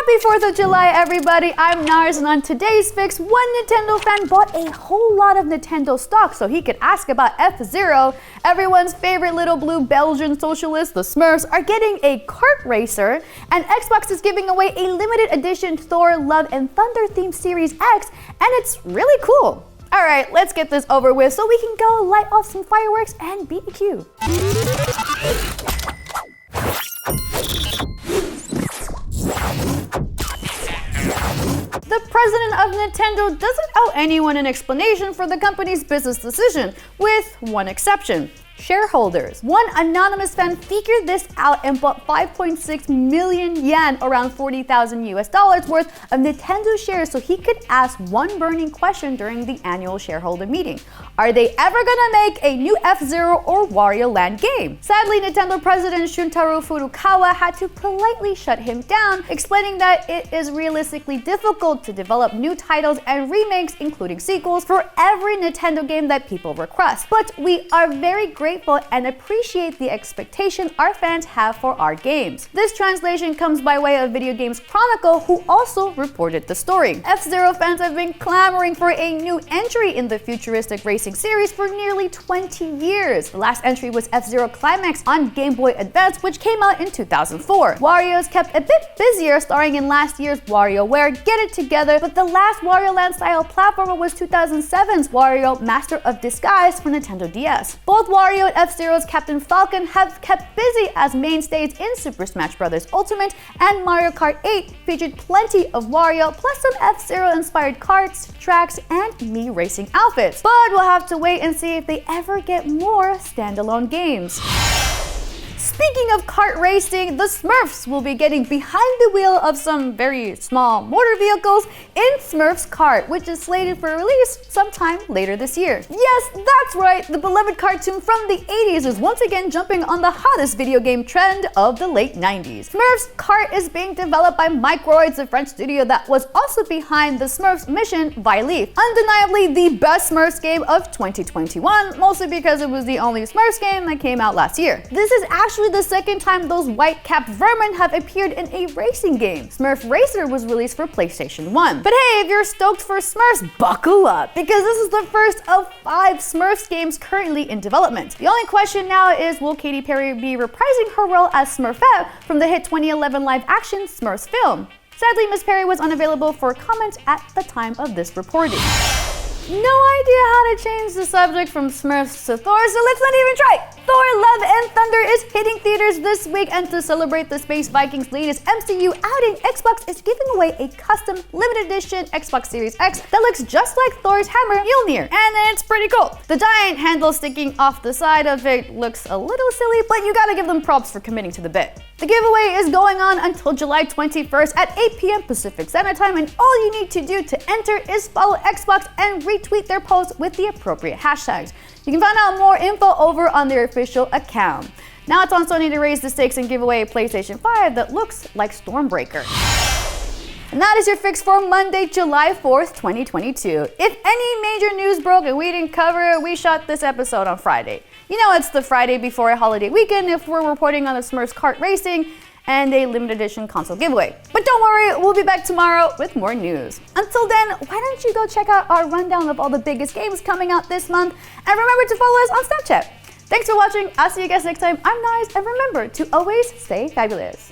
Happy 4th of July, everybody! I'm Nars, and on today's fix, one Nintendo fan bought a whole lot of Nintendo stock so he could ask about FZero. Everyone's favorite little blue Belgian socialist, the Smurfs, are getting a kart racer, and Xbox is giving away a limited edition Thor, Love, and Thunder themed Series X, and it's really cool. Alright, let's get this over with so we can go light off some fireworks and beat the queue. The president of Nintendo doesn't owe anyone an explanation for the company's business decision, with one exception. Shareholders. One anonymous fan figured this out and bought 5.6 million yen, around $40,000 worth of Nintendo shares so he could ask one burning question during the annual shareholder meeting. Are they ever gonna make a new FZero or Wario Land game? Sadly, Nintendo president Shuntaro Furukawa had to politely shut him down, explaining that it is realistically difficult to develop new titles and remakes, including sequels, for every Nintendo game that people request. But we are very grateful and appreciate the expectation our fans have for our games. This translation comes by way of Video Games Chronicle, who also reported the story. FZero fans have been clamoring for a new entry in the futuristic racing series for nearly 20 years. The last entry was FZero Climax on Game Boy Advance, which came out in 2004. Wario's kept a bit busier, starring in last year's WarioWare Get It Together, but the last Wario Land style platformer was 2007's Wario Master of Disguise for Nintendo DS. Both Wario and F-Zero's Captain Falcon have kept busy as mainstays in Super Smash Bros. Ultimate, and Mario Kart 8 featured plenty of Wario, plus some F-Zero inspired karts, tracks, and Mii racing outfits. But we'll have to wait and see if they ever get more standalone games. Speaking of kart racing, the Smurfs will be getting behind the wheel of some very small motor vehicles in Smurfs Cart, which is slated for release sometime later this year. Yes, that's right, the beloved cartoon from the 80s is once again jumping on the hottest video game trend of the late 90s. Smurfs Cart is being developed by Microids, a French studio that was also behind the Smurfs Mission Violet. Undeniably the best Smurfs game of 2021, mostly because it was the only Smurfs game that came out last year. This is actually the second time those white-capped vermin have appeared in a racing game. Smurf Racer was released for PlayStation 1. But hey, if you're stoked for Smurfs, buckle up, because this is the first of 5 Smurfs games currently in development. The only question now is, will Katy Perry be reprising her role as Smurfette from the hit 2011 live-action Smurfs film? Sadly, Miss Perry was unavailable for comment at the time of this reporting. No idea how to change the subject from Smurfs to Thor, so let's not even try! Thor, Love, and Thunder is hitting theaters this week, and to celebrate the Space Vikings' latest MCU outing, Xbox is giving away a custom limited edition Xbox Series X that looks just like Thor's hammer, Mjolnir, and it's pretty cool. The giant handle sticking off the side of it looks a little silly, but you gotta give them props for committing to the bit. The giveaway is going on until July 21st at 8 p.m. Pacific Standard Time, and all you need to do to enter is follow Xbox and retweet their posts with the appropriate hashtags. You can find out more info over on their official account. Now it's on Sony to raise the stakes and give away a PlayStation 5 that looks like Stormbreaker. And that is your fix for Monday, July 4th, 2022. If any major news broke and we didn't cover it, we shot this episode on Friday. You know, it's the Friday before a holiday weekend if we're reporting on the Smurfs Cart Racing and a limited edition console giveaway. But don't worry, we'll be back tomorrow with more news. Until then, why don't you go check out our rundown of all the biggest games coming out this month, and remember to follow us on Snapchat. Thanks for watching, I'll see you guys next time. I'm Nars, and remember to always stay fabulous.